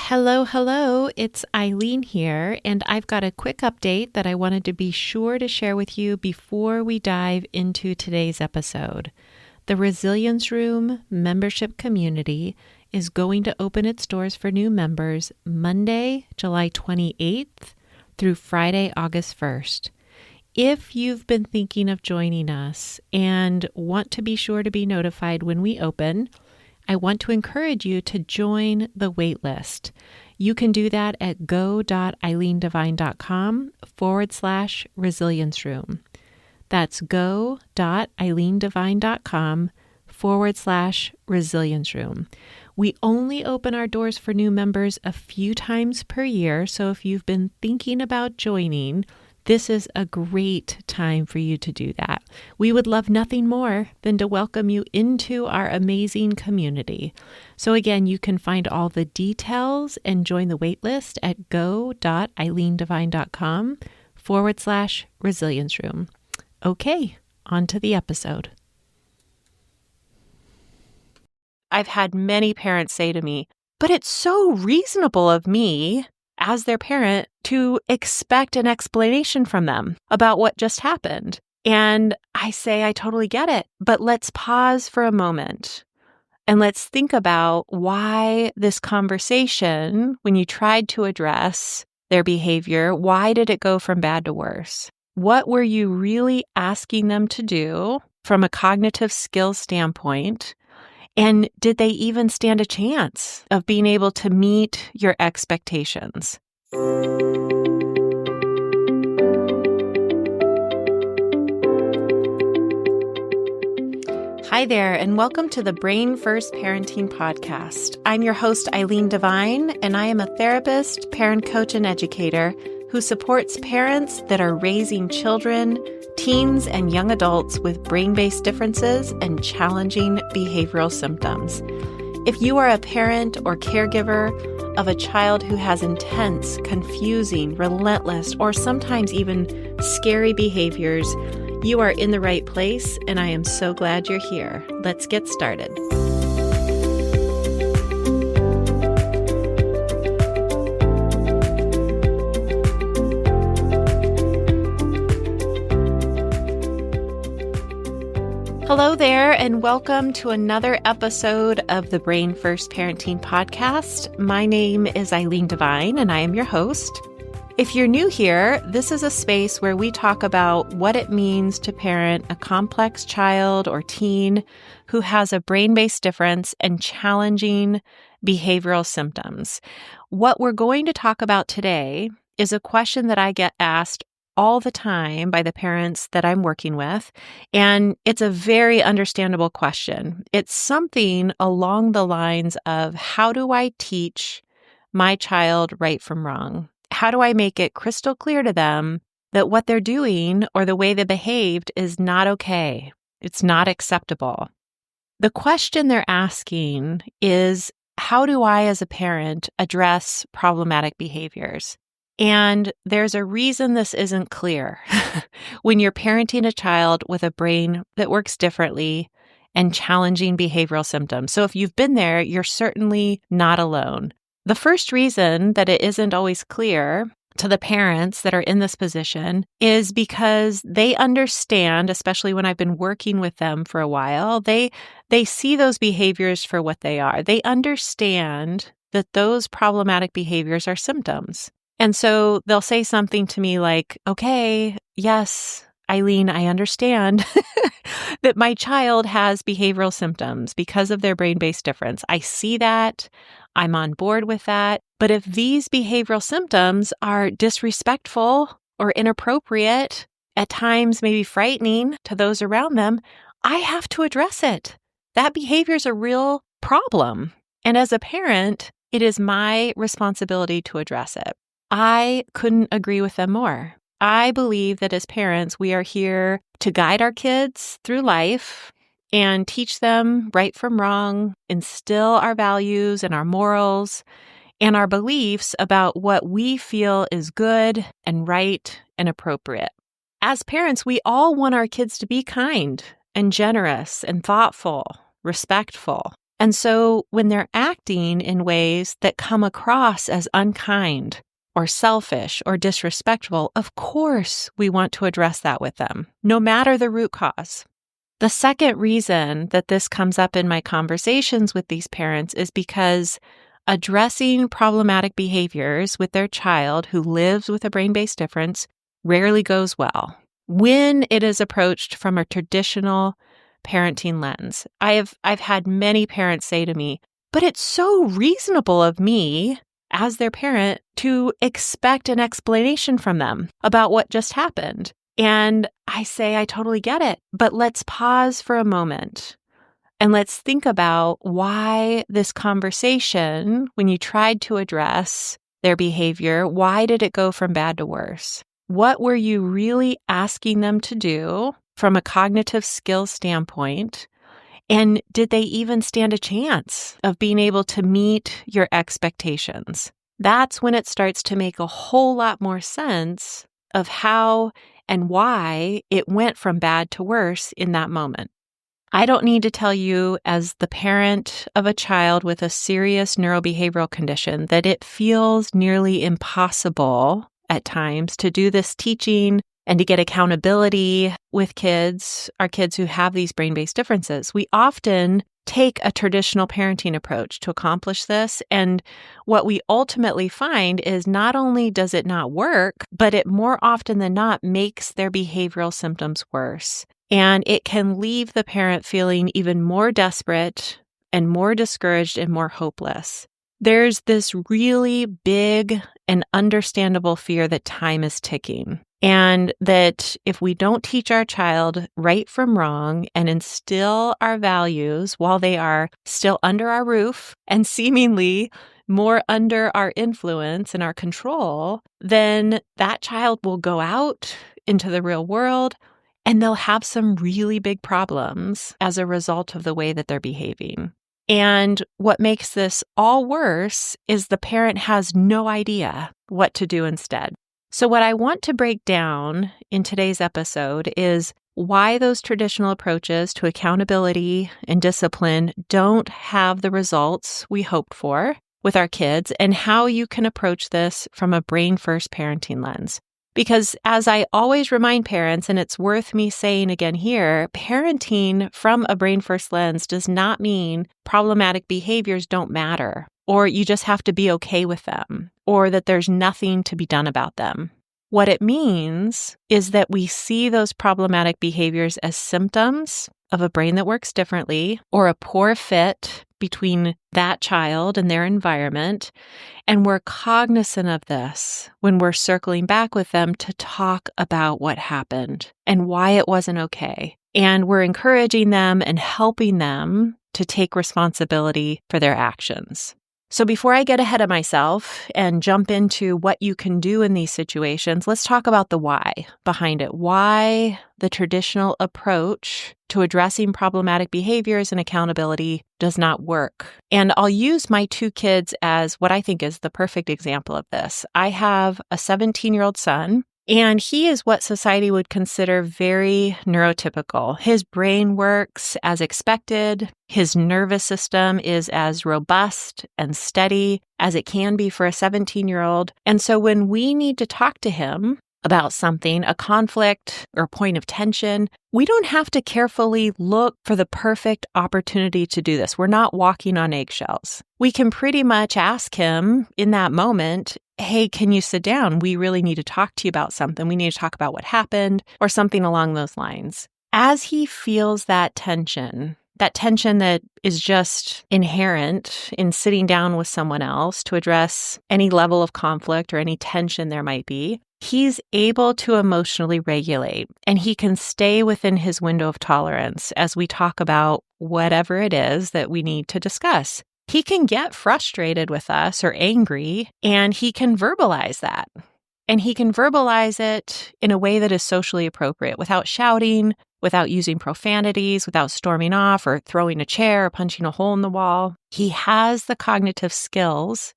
Hello, hello. It's Eileen here, and I've got a quick update that I wanted to be sure to share with you before we dive into today's episode. The Resilience Room membership community is going to open its doors for new members Monday, July 28th through Friday, August 1st. If you've been thinking of joining us and want to be sure to be notified when we open, I want to encourage you to join the waitlist. You can do that at go.eileendivine.com/resilience room. That's go.eileendivine.com/resilience room. We only open our doors for new members a few times per year, so if you've been thinking about joining, this is a great time for you to do that. We would love nothing more than to welcome you into our amazing community. So again, you can find all the details and join the waitlist at go.eileendivine.com/resilience room. Okay, on to the episode. I've had many parents say to me, but it's so reasonable of me as their parent to expect an explanation from them about what just happened. And I say, I totally get it, but let's pause for a moment and let's think about why this conversation, when you tried to address their behavior, why did it go from bad to worse? What were you really asking them to do from a cognitive skills standpoint? And did they even stand a chance of being able to meet your expectations? Hi there, and welcome to the Brain First Parenting Podcast. I'm your host, Eileen Devine, and I am a therapist, parent coach, and educator who supports parents that are raising children, teens, and young adults with brain-based differences and challenging behavioral symptoms. If you are a parent or caregiver of a child who has intense, confusing, relentless, or sometimes even scary behaviors, you are in the right place, and I am so glad you're here. Let's get started. Hello there, and welcome to another episode of the Brain First Parenting Podcast. My name is Eileen Devine, and I am your host. If you're new here, this is a space where we talk about what it means to parent a complex child or teen who has a brain-based difference and challenging behavioral symptoms. What we're going to talk about today is a question that I get asked all the time by the parents that I'm working with, and it's a very understandable question. It's something along the lines of, how do I teach my child right from wrong? How do I make it crystal clear to them that what they're doing or the way they behaved is not okay? It's not acceptable. The question they're asking is, how do I, as a parent, address problematic behaviors? And there's a reason this isn't clear when you're parenting a child with a brain that works differently and challenging behavioral symptoms. So if you've been there, you're certainly not alone. The first reason that it isn't always clear to the parents that are in this position is because they understand, especially when I've been working with them for a while, they see those behaviors for what they are. They understand that those problematic behaviors are symptoms. And so they'll say something to me like, okay, yes, Eileen, I understand that my child has behavioral symptoms because of their brain-based difference. I see that. I'm on board with that. But if these behavioral symptoms are disrespectful or inappropriate, at times maybe frightening to those around them, I have to address it. That behavior is a real problem. And as a parent, it is my responsibility to address it. I couldn't agree with them more. I believe that as parents, we are here to guide our kids through life and teach them right from wrong, instill our values and our morals and our beliefs about what we feel is good and right and appropriate. As parents, we all want our kids to be kind and generous and thoughtful, respectful, And so when they're acting in ways that come across as unkind or selfish or disrespectful, of course we want to address that with them, no matter the root cause. The second reason that this comes up in my conversations with these parents is because addressing problematic behaviors with their child who lives with a brain-based difference rarely goes well when it is approached from a traditional parenting lens. I've had many parents say to me, but it's so reasonable of me as their parent to expect an explanation from them about what just happened. And I say, I totally get it, but let's pause for a moment and let's think about why this conversation, when you tried to address their behavior, why did it go from bad to worse? What were you really asking them to do from a cognitive skills standpoint? And did they even stand a chance of being able to meet your expectations? That's when it starts to make a whole lot more sense of how and why it went from bad to worse in that moment. I don't need to tell you, as the parent of a child with a serious neurobehavioral condition, that it feels nearly impossible at times to do this teaching and to get accountability with kids, our kids who have these brain-based differences. We often take a traditional parenting approach to accomplish this. And what we ultimately find is not only does it not work, but it more often than not makes their behavioral symptoms worse. And it can leave the parent feeling even more desperate and more discouraged and more hopeless. There's this really big and understandable fear that time is ticking. And that if we don't teach our child right from wrong and instill our values while they are still under our roof and seemingly more under our influence and our control, then that child will go out into the real world and they'll have some really big problems as a result of the way that they're behaving. And what makes this all worse is the parent has no idea what to do instead. So what I want to break down in today's episode is why those traditional approaches to accountability and discipline don't have the results we hoped for with our kids, and how you can approach this from a brain-first parenting lens. Because as I always remind parents, and it's worth me saying again here, parenting from a brain-first lens does not mean problematic behaviors don't matter, or you just have to be okay with them, or that there's nothing to be done about them. What it means is that we see those problematic behaviors as symptoms of a brain that works differently, or a poor fit between that child and their environment. And we're cognizant of this when we're circling back with them to talk about what happened and why it wasn't okay. And we're encouraging them and helping them to take responsibility for their actions. So before I get ahead of myself and jump into what you can do in these situations, let's talk about the why behind it. Why the traditional approach to addressing problematic behaviors and accountability does not work. And I'll use my two kids as what I think is the perfect example of this. I have a 17-year-old son, and he is what society would consider very neurotypical. His brain works as expected. His nervous system is as robust and steady as it can be for a 17-year-old. And so when we need to talk to him about something, a conflict or a point of tension, we don't have to carefully look for the perfect opportunity to do this. We're not walking on eggshells. We can pretty much ask him in that moment, hey, can you sit down? We really need to talk to you about something. We need to talk about what happened, or something along those lines. As he feels that tension that is just inherent in sitting down with someone else to address any level of conflict or any tension there might be, he's able to emotionally regulate, and he can stay within his window of tolerance as we talk about whatever it is that we need to discuss. He can get frustrated with us or angry, and he can verbalize that. And he can verbalize it in a way that is socially appropriate, without shouting, without using profanities, without storming off or throwing a chair or punching a hole in the wall. He has the cognitive skills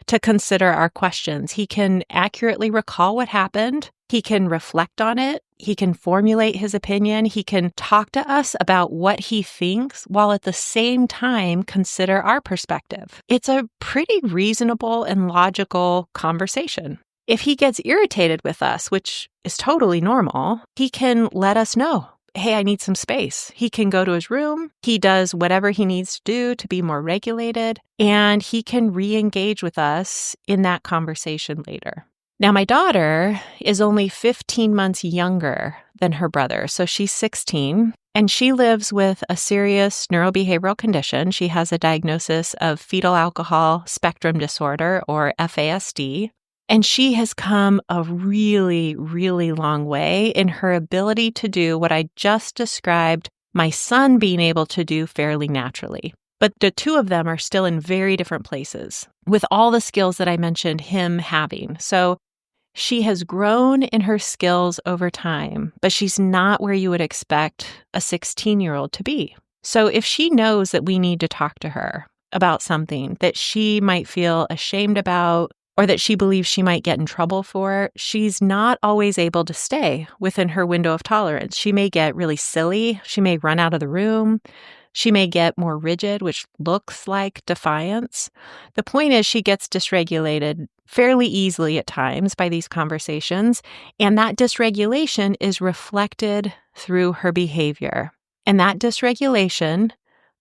to consider our questions. He can accurately recall what happened. He can reflect on it. He can formulate his opinion. He can talk to us about what he thinks while at the same time consider our perspective. It's a pretty reasonable and logical conversation. If he gets irritated with us, which is totally normal, he can let us know. Hey, I need some space. He can go to his room. He does whatever he needs to do to be more regulated, and he can re-engage with us in that conversation later. Now, my daughter is only 15 months younger than her brother, so she's 16, and she lives with a serious neurobehavioral condition. She has a diagnosis of fetal alcohol spectrum disorder, or FASD. And she has come a really, really long way in her ability to do what I just described my son being able to do fairly naturally. But the two of them are still in very different places with all the skills that I mentioned him having. So she has grown in her skills over time, but she's not where you would expect a 16-year-old to be. So if she knows that we need to talk to her about something that she might feel ashamed about, or that she believes she might get in trouble for, she's not always able to stay within her window of tolerance. She may get really silly. She may run out of the room. She may get more rigid, which looks like defiance. The point is she gets dysregulated fairly easily at times by these conversations, and that dysregulation is reflected through her behavior. And that dysregulation,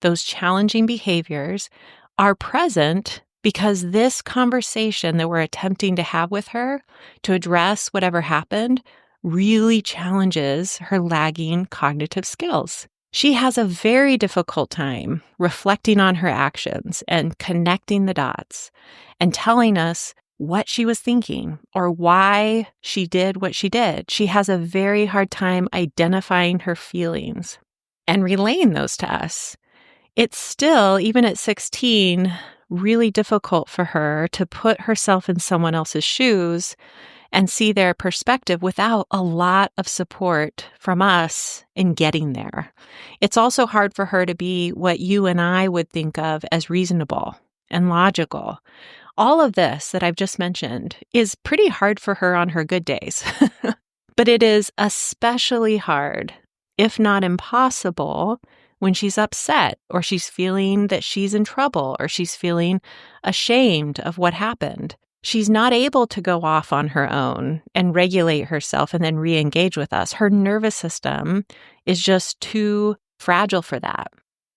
those challenging behaviors, are present because this conversation that we're attempting to have with her to address whatever happened really challenges her lagging cognitive skills. She has a very difficult time reflecting on her actions and connecting the dots and telling us what she was thinking or why she did what she did. She has a very hard time identifying her feelings and relaying those to us. It's still, even at 16, really difficult for her to put herself in someone else's shoes and see their perspective without a lot of support from us in getting there. It's also hard for her to be what you and I would think of as reasonable and logical. All of this that I've just mentioned is pretty hard for her on her good days, but it is especially hard, if not impossible, when she's upset or she's feeling that she's in trouble or she's feeling ashamed of what happened. She's not able to go off on her own and regulate herself and then re-engage with us. Her nervous system is just too fragile for that.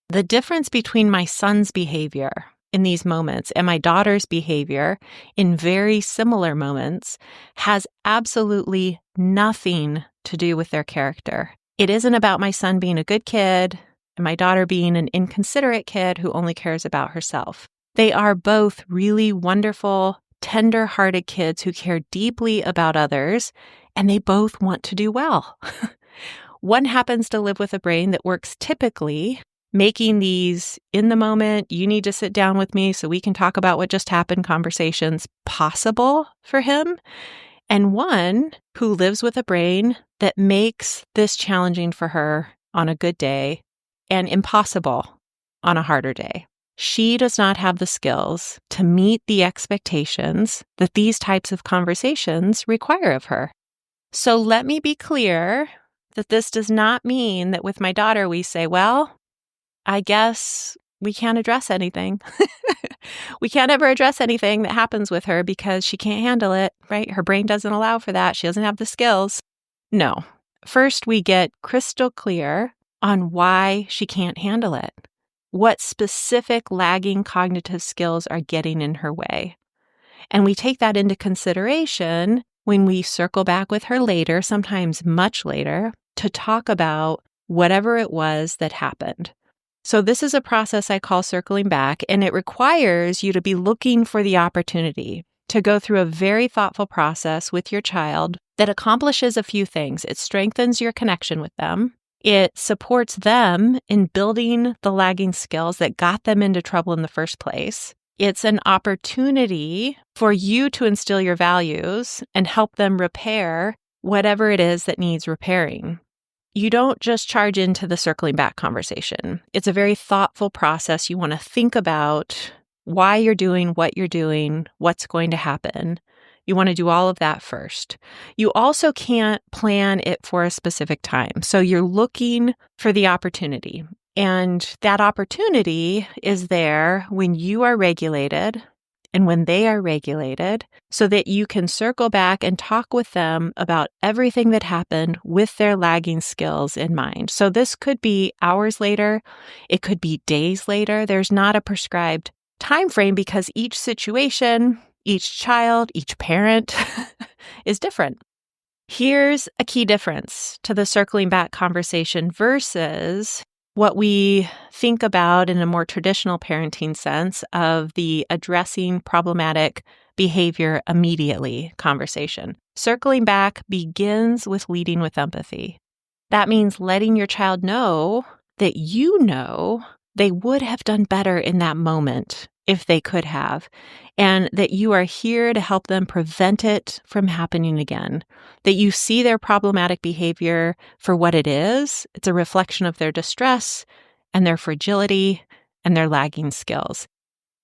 The difference between my son's behavior in these moments and my daughter's behavior in very similar moments has absolutely nothing to do with their character. It isn't about my son being a good kid and my daughter being an inconsiderate kid who only cares about herself. They are both really wonderful, tender-hearted kids who care deeply about others, and they both want to do well. One happens to live with a brain that works typically making these in the moment, you need to sit down with me so we can talk about what just happened conversations possible for him. And one who lives with a brain that makes this challenging for her on a good day and impossible on a harder day. She does not have the skills to meet the expectations that these types of conversations require of her. So let me be clear that this does not mean that with my daughter we say, well, I guess we can't address anything. We can't ever address anything that happens with her because she can't handle it, right? Her brain doesn't allow for that. She doesn't have the skills. No. First, we get crystal clear on why she can't handle it. What specific lagging cognitive skills are getting in her way. And we take that into consideration when we circle back with her later, sometimes much later, to talk about whatever it was that happened. So this is a process I call circling back, and it requires you to be looking for the opportunity to go through a very thoughtful process with your child that accomplishes a few things. It strengthens your connection with them. It supports them in building the lagging skills that got them into trouble in the first place. It's an opportunity for you to instill your values and help them repair whatever it is that needs repairing. You don't just charge into the circling back conversation. It's a very thoughtful process. You want to think about why you're doing what you're doing, what's going to happen. You want to do all of that first. You also can't plan it for a specific time. So you're looking for the opportunity. And that opportunity is there when you are regulated and when they are regulated, so that you can circle back and talk with them about everything that happened with their lagging skills in mind. So this could be hours later. It could be days later. There's not a prescribed time frame because each situation, each child, each parent is different. Here's a key difference to the circling back conversation versus what we think about in a more traditional parenting sense of the addressing problematic behavior immediately conversation. Circling back begins with leading with empathy. That means letting your child know that you know they would have done better in that moment if they could have, and that you are here to help them prevent it from happening again, that you see their problematic behavior for what it is. It's a reflection of their distress and their fragility and their lagging skills.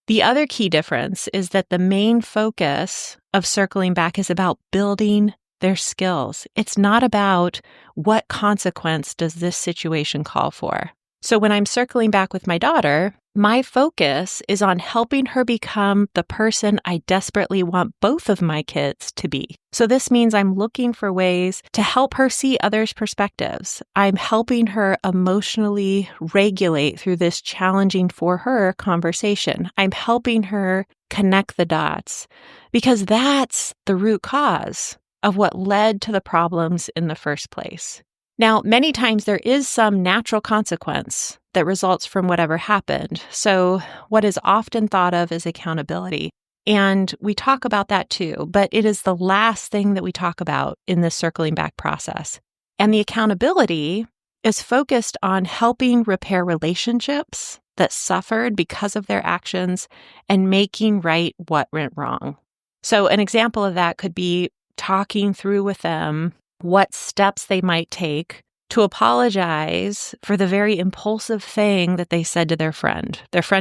The other key difference is that the main focus of circling back is about building their skills. It's not about what consequence does this situation call for. So when I'm circling back with my daughter, my focus is on helping her become the person I desperately want both of my kids to be. So this means I'm looking for ways to help her see others' perspectives. I'm helping her emotionally regulate through this challenging for her conversation. I'm helping her connect the dots because that's the root cause of what led to the problems in the first place. Now, many times there is some natural consequence that results from whatever happened. So what is often thought of as accountability. And we talk about that too, but it is the last thing that we talk about in this circling back process. And the accountability is focused on helping repair relationships that suffered because of their actions and making right what went wrong. So an example of that could be talking through with them what steps they might take to apologize for the very impulsive thing that they said to their friend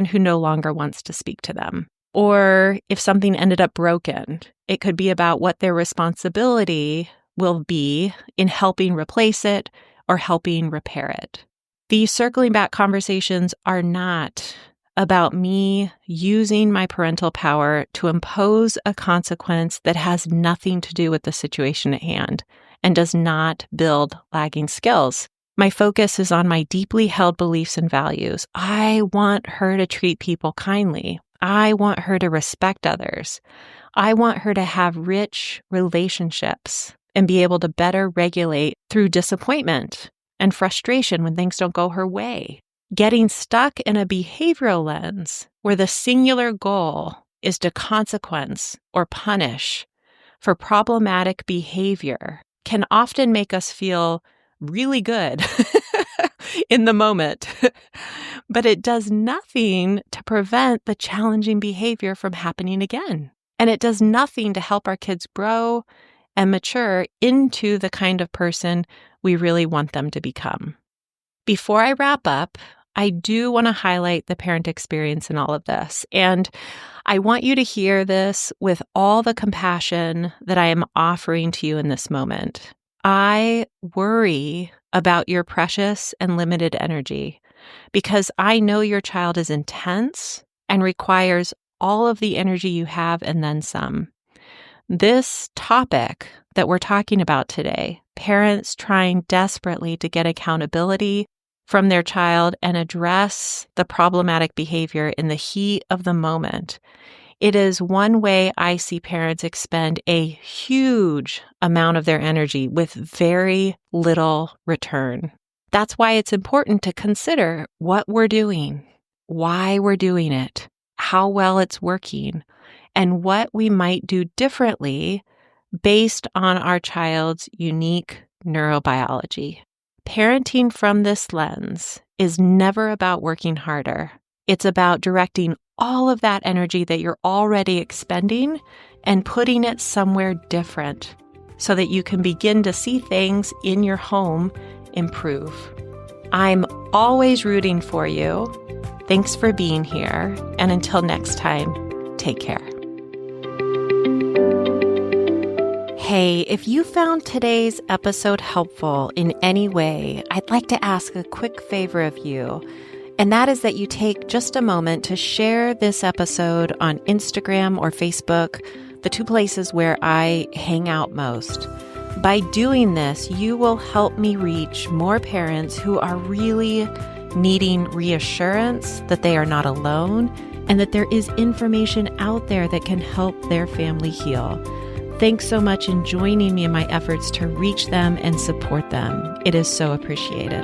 who no longer wants to speak to them. Or if something ended up broken, it could be about what their responsibility will be in helping replace it or helping repair it. These circling back conversations are not about me using my parental power to impose a consequence that has nothing to do with the situation at hand and does not build lagging skills. My focus is on my deeply held beliefs and values. I want her to treat people kindly. I want her to respect others. I want her to have rich relationships and be able to better regulate through disappointment and frustration when things don't go her way. Getting stuck in a behavioral lens where the singular goal is to consequence or punish for problematic behavior can often make us feel really good in the moment, but it does nothing to prevent the challenging behavior from happening again. And it does nothing to help our kids grow and mature into the kind of person we really want them to become. Before I wrap up, I do want to highlight the parent experience in all of this. And I want you to hear this with all the compassion that I am offering to you in this moment. I worry about your precious and limited energy because I know your child is intense and requires all of the energy you have and then some. This topic that we're talking about today, parents trying desperately to get accountability from their child and address the problematic behavior in the heat of the moment. It is one way I see parents expend a huge amount of their energy with very little return. That's why it's important to consider what we're doing, why we're doing it, how well it's working, and what we might do differently based on our child's unique neurobiology. Parenting from this lens is never about working harder. It's about directing all of that energy that you're already expending and putting it somewhere different so that you can begin to see things in your home improve. I'm always rooting for you. Thanks for being here. And until next time, take care. Hey, if you found today's episode helpful in any way, I'd like to ask a quick favor of you, and that is that you take just a moment to share this episode on Instagram or Facebook, the two places where I hang out most. By doing this, you will help me reach more parents who are really needing reassurance that they are not alone and that there is information out there that can help their family heal. Thanks so much in joining me in my efforts to reach them and support them. It is so appreciated.